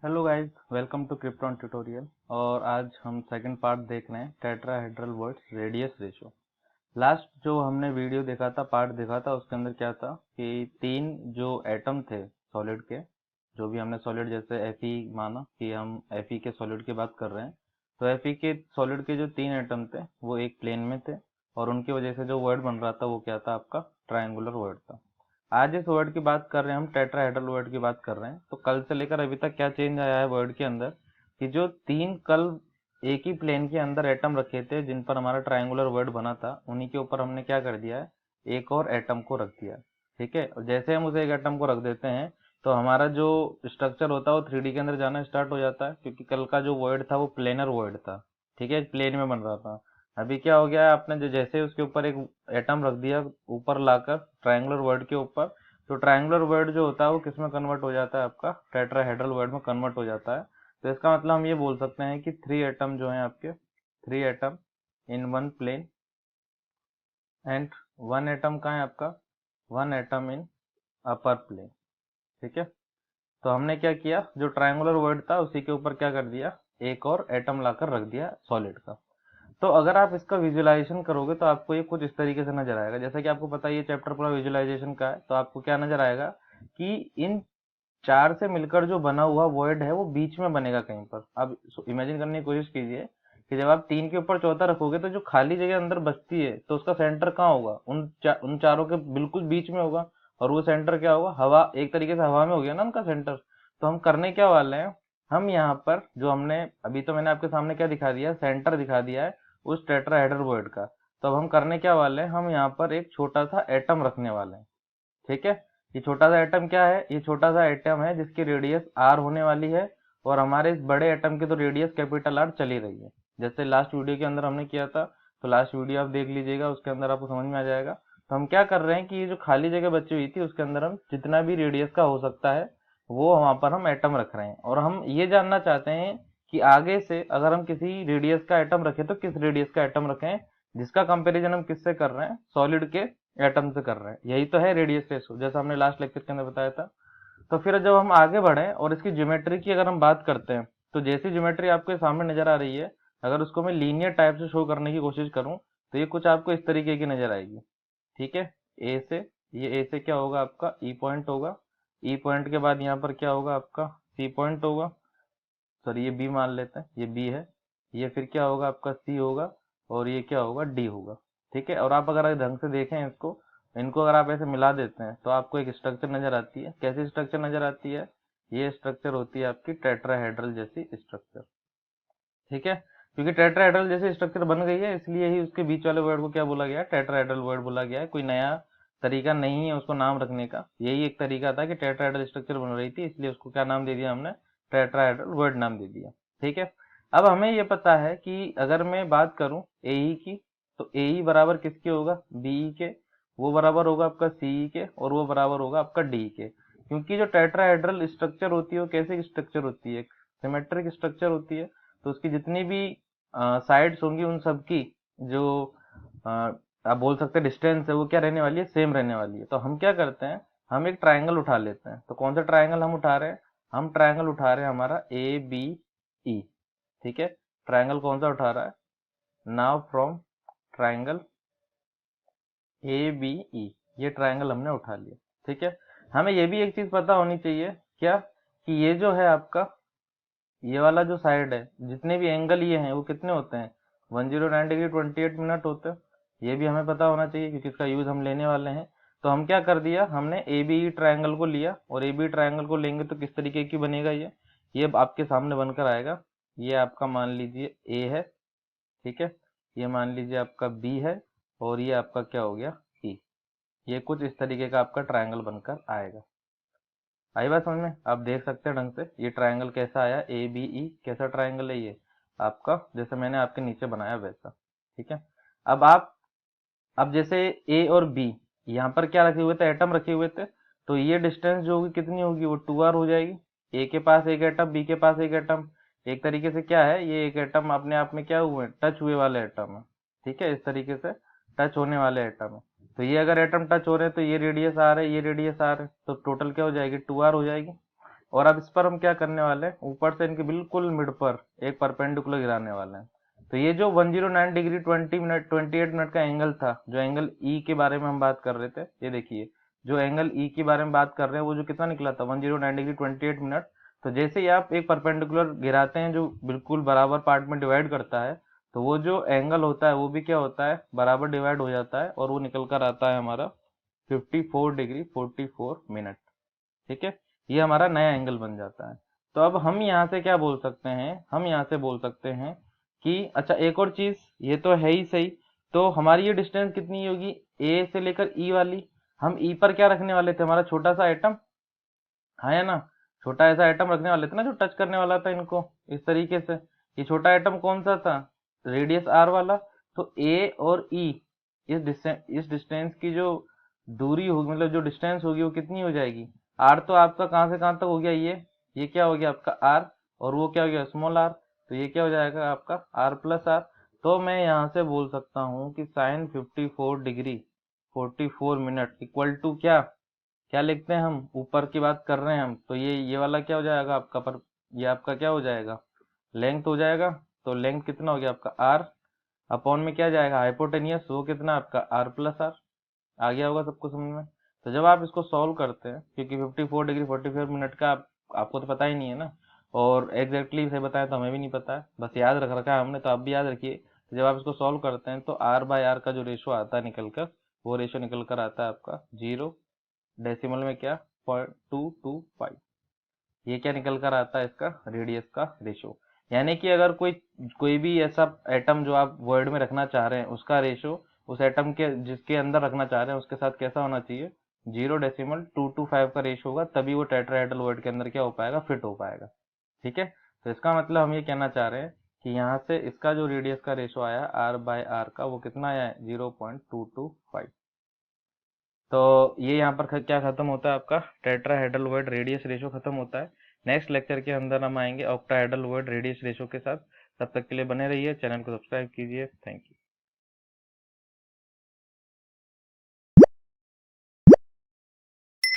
Hello guys, welcome to Krypton tutorial. और आज हम सेकंड पार्ट देख रहे हैं tetrahedral words radius ratio. Last जो हमने वीडियो देखा था, पार्ट देखा था, उसके अंदर क्या था कि तीन जो एटम थे सॉलिड के, जो भी हमने सॉलिड जैसे Fe माना कि हम Fe के सॉलिड की बात कर रहे हैं, तो Fe के सॉलिड के जो तीन एटम थे वो एक प्लेन में थे और उनकी वजह से जो वर्ड बन रहा था वो क्या था, आपका ट्रायंगुलर वर्ड था। आज इस वर्ड की बात कर रहे हैं, हम टेट्राहेड्रल वर्ड की बात कर रहे हैं। तो कल से लेकर अभी तक क्या चेंज आया है वर्ड के अंदर कि जो तीन कल एक ही प्लेन के अंदर एटम रखे थे जिन पर हमारा ट्रायंगुलर वर्ड बना था, उन्हीं के ऊपर हमने क्या कर दिया है, एक और एटम को रख दिया। ठीक है, और जैसे हम उसे एक एटम को रख देते हैं तो हमारा जो स्ट्रक्चर होता है वो 3D के अंदर जाना स्टार्ट हो जाता है, क्योंकि कल का जो वर्ड था वो प्लेनर वर्ड था। ठीक है, प्लेन में बन रहा था। अभी क्या हो गया है, आपने जो जैसे उसके ऊपर एक एटम रख दिया ऊपर लाकर ट्रायंगुलर वर्ड के ऊपर, तो ट्रायंगुलर वर्ड जो होता है वो किस में कन्वर्ट हो जाता है, आपका टेट्राहेड्रल वर्ड में कन्वर्ट हो जाता है। तो इसका मतलब हम ये बोल सकते हैं कि थ्री एटम जो हैं आपके, three atom in one plane and one atom कहाँ है आपका, one atom in upper plane. ठीक है, तो हमने क्या किया, जो ट्रायंगुलर वर्ड था उसी के ऊपर क्या कर दिया, एक और एटम लाकर रख दिया सॉलिड का। तो अगर आप इसका विजुअलाइजेशन करोगे तो आपको ये कुछ इस तरीके से नजर आएगा। जैसा कि आपको पता है ये चैप्टर पूरा विजुअलाइजेशन का है, तो आपको क्या नजर आएगा कि इन चार से मिलकर जो बना हुआ वर्ड है वो बीच में बनेगा कहीं पर। अब इमेजिन करने की कोशिश कीजिए कि जब आप तीन के ऊपर चौथा रखोगे तो जो खाली जगह अंदर बचती है तो उसका सेंटर कहाँ होगा, उन चारों के बिल्कुल बीच में होगा। और वो सेंटर क्या होगा, हवा, एक तरीके से हवा में हो गया ना उनका सेंटर। तो हम करने क्या वाले हैं, हम यहाँ पर जो हमने अभी तो मैंने आपके सामने क्या दिखा दिया, सेंटर दिखा दिया है उस टेट्राहेड्रल वर्ड का। तो अब हम करने क्या वाले हैं, हम यहाँ पर एक छोटा सा एटम रखने वाले हैं। ठीक है, ये छोटा सा एटम क्या है, ये छोटा सा एटम है जिसकी रेडियस आर होने वाली है। और हमारे इस बड़े एटम की तो रेडियस कैपिटल आर चली रही है, जैसे लास्ट वीडियो के अंदर हमने किया था। तो लास्ट वीडियो आप देख लीजिएगा, उसके अंदर आपको समझ में आ जाएगा। तो हम क्या कर रहे हैं कि ये जो खाली जगह बची हुई थी उसके अंदर हम जितना भी रेडियस का हो सकता है वो वहां पर हम एटम रख रहे हैं। और हम ये जानना चाहते हैं कि आगे से अगर हम किसी रेडियस का एटम रखें तो किस रेडियस का एटम रखें, जिसका कंपैरिजन हम किससे कर रहे हैं, सॉलिड के एटम से कर रहे हैं। यही तो है रेडियस रेशो, जैसा हमने लास्ट लेक्चर के अंदर बताया था। तो फिर जब हम आगे बढ़े और इसकी ज्योमेट्री की अगर हम बात करते हैं, तो जैसी ज्योमेट्री आपके सामने नजर आ रही है, अगर उसको मैं लीनियर टाइप से शो करने की कोशिश करूं तो ये कुछ आपको इस तरीके की नजर आएगी। ठीक है, ए से, ये ए से क्या होगा आपका, ई पॉइंट होगा। ई पॉइंट के बाद यहाँ पर क्या होगा आपका, सी पॉइंट होगा। सॉरी, ये बी मान लेते हैं, ये बी है। ये फिर क्या होगा आपका, सी होगा। और ये क्या होगा, डी होगा। ठीक है, और आप अगर ढंग से देखें इसको, इनको अगर आप ऐसे मिला देते हैं तो आपको एक स्ट्रक्चर नजर आती है। कैसी स्ट्रक्चर नजर आती है, ये स्ट्रक्चर होती है आपकी टेट्राहेड्रल जैसी स्ट्रक्चर। ठीक है, क्योंकि टेट्राहेड्रल जैसी स्ट्रक्चर बन गई है इसलिए ही उसके बीच वाले वर्ड को क्या बोला गया है, टेट्राहेड्रल वर्ड बोला गया है। कोई नया तरीका नहीं है उसको नाम रखने का, यही एक तरीका था कि टेट्राहेड्रल स्ट्रक्चर बन रही थी इसलिए उसको क्या नाम दे दिया हमने, टेट्राहेड्रल वर्ड नाम दे दिया। ठीक है, अब हमें ये पता है कि अगर मैं बात करूं एई की, तो एई बराबर किसके होगा, बीई के। वो बराबर होगा आपका सीई के, और वो बराबर होगा आपका डी के। क्योंकि जो टेट्राहेड्रल स्ट्रक्चर होती है वो कैसे स्ट्रक्चर होती है, सिमेट्रिक स्ट्रक्चर होती है। तो उसकी जितनी भी साइड्स होंगी उन सब की जो अ, आप बोल सकते हैं डिस्टेंस है, वो क्या रहने वाली है, सेम रहने वाली है। तो हम क्या करते हैं, हम एक ट्रायंगल उठा लेते हैं। तो कौन सा ट्रायंगल हम उठा रहे हैं, हम ट्रायंगल उठा रहे हैं हमारा ए बी ई। ठीक है, ट्रायंगल कौन सा उठा रहा है, now from triangle A B E, ये ट्रायंगल हमने उठा लिया। ठीक है, हमें ये भी एक चीज पता होनी चाहिए, क्या, कि ये जो है आपका, ये वाला जो साइड है, जितने भी एंगल ये हैं वो कितने होते हैं, 109 डिग्री 28 मिनट होते हैं। ये भी हमें पता होना चाहिए क्योंकि इसका यूज हम लेने वाले हैं। तो हम क्या कर दिया, हमने ए बी ट्रायंगल को लिया, और ए बी ट्रायंगल को लेंगे तो किस तरीके की बनेगा ये आपके सामने बनकर आएगा। ये आपका मान लीजिए ए है। ठीक है, ये मान लीजिए आपका बी है, और ये आपका क्या हो गया, ई। ये कुछ इस तरीके का आपका ट्रायंगल बनकर आएगा। आई बात समझ में, आप देख सकते हैं ढंग से ये ट्रायंगल कैसा आया, ए बी ई कैसा ट्रायंगल है ये आपका, जैसे मैंने आपके नीचे बनाया वैसा। ठीक है, अब आप, अब जैसे ए और बी यहाँ पर क्या रखे हुए थे, एटम रखे हुए थे। तो ये डिस्टेंस जो होगी कितनी होगी, वो 2r हो जाएगी। ए के पास एक एटम, बी के पास एक एटम, एक तरीके से क्या है, ये एक एटम अपने आप में क्या हुए, टच हुए वाले एटम है। ठीक है, इस तरीके से टच होने वाले एटम है। तो ये अगर एटम टच हो रहे हैं तो ये रेडियस आर है, ये रेडियस आर है, तो टोटल क्या हो जाएगी, 2r हो जाएगी। और अब इस पर हम क्या करने वाले हैं, ऊपर से इनके बिल्कुल मिड पर एक परपेंडिकुलर गिराने वाले हैं। तो ये जो 109 डिग्री 28 मिनट का एंगल था, जो एंगल ई के बारे में हम बात कर रहे थे, ये देखिए जो एंगल ई के बारे में बात कर रहे हैं वो जो कितना निकला था 109 डिग्री 28 मिनट। तो जैसे ही आप एक परपेंडिकुलर गिराते हैं जो बिल्कुल बराबर पार्ट में डिवाइड करता है, तो वो जो एंगल होता है वो भी क्या होता है, बराबर डिवाइड हो जाता है और वो निकल कर आता है हमारा 54 डिग्री 44 मिनट। ठीक है, ये हमारा नया एंगल बन जाता है। तो अब हम यहाँ से क्या बोल सकते हैं, हम यहाँ से बोल सकते हैं कि अच्छा एक और चीज, ये तो है ही सही, तो हमारी ये डिस्टेंस कितनी होगी ए से लेकर ई वाली, हम ई पर क्या रखने वाले थे, हमारा छोटा सा एटम, हाँ या ना, छोटा ऐसा एटम रखने वाले थे ना जो टच करने वाला था इनको इस तरीके से। ये छोटा एटम कौन सा था, रेडियस आर वाला। तो ए और ई इस डिस्टेंस की जो दूरी होगी, मतलब जो डिस्टेंस होगी वो कितनी हो जाएगी, आर तो आपका कहाँ से कहाँ तक हो गया, ये क्या हो गया आपका आर, और वो क्या हो गया स्मॉल आर, तो ये क्या हो जाएगा आपका आर प्लस आर। तो मैं यहाँ से बोल सकता हूँ कि sine 54 degree 44 minute equal to क्या, क्या लिखते हैं हम, ऊपर की बात कर रहे हैं हम, तो ये वाला क्या हो जाएगा आपका, पर ये आपका क्या हो जाएगा, लेंथ हो जाएगा। तो लेंथ कितना हो गया आपका आर, अपॉन में क्या जाएगा हाइपोटेनियस, वो कितना आपका आर प्लस आर। आ गया होगा सबको समझ में। तो जब आप इसको सॉल्व करते हैं, क्योंकि 54 डिग्री 44 मिनट का आपको तो पता ही नहीं है ना, और एग्जैक्टली से बताया तो हमें भी नहीं पता है, बस याद रख रखा है हमने, तो आप भी याद रखिए। तो जब आप इसको सॉल्व करते हैं तो आर बाय आर का जो रेशो आता है निकल कर, वो रेशो निकल कर आता है आपका 0 डेसिमल में क्या 0.225। ये क्या निकल कर आता है इसका रेडियस का रेशो। यानी कि अगर कोई कोई भी ऐसा एटम जो आप वर्ड में रखना चाह रहे हैं उसका रेशो उस एटम के जिसके अंदर रखना चाह रहे हैं उसके साथ कैसा होना चाहिए, 0.225 का रेशो होगा, तभी वो टेट्राहेड्रल वर्ड के अंदर क्या हो पाएगा, फिट हो पाएगा। ठीक है, तो इसका मतलब हम ये कहना चाह रहे हैं कि यहाँ से इसका जो रेडियस का रेशो आया आर बाय आर का, वो कितना आया है 0.225। तो ये यहाँ पर क्या खत्म होता है आपका टेट्राहेड्रल वर्ड रेडियस रेशो खत्म होता है। नेक्स्ट लेक्चर के अंदर हम आएंगे ऑक्टाहेड्रल वर्ड रेडियस रेशो के साथ। तब तक के लिए बने रहिए, चैनल को सब्सक्राइब कीजिए। Thank you.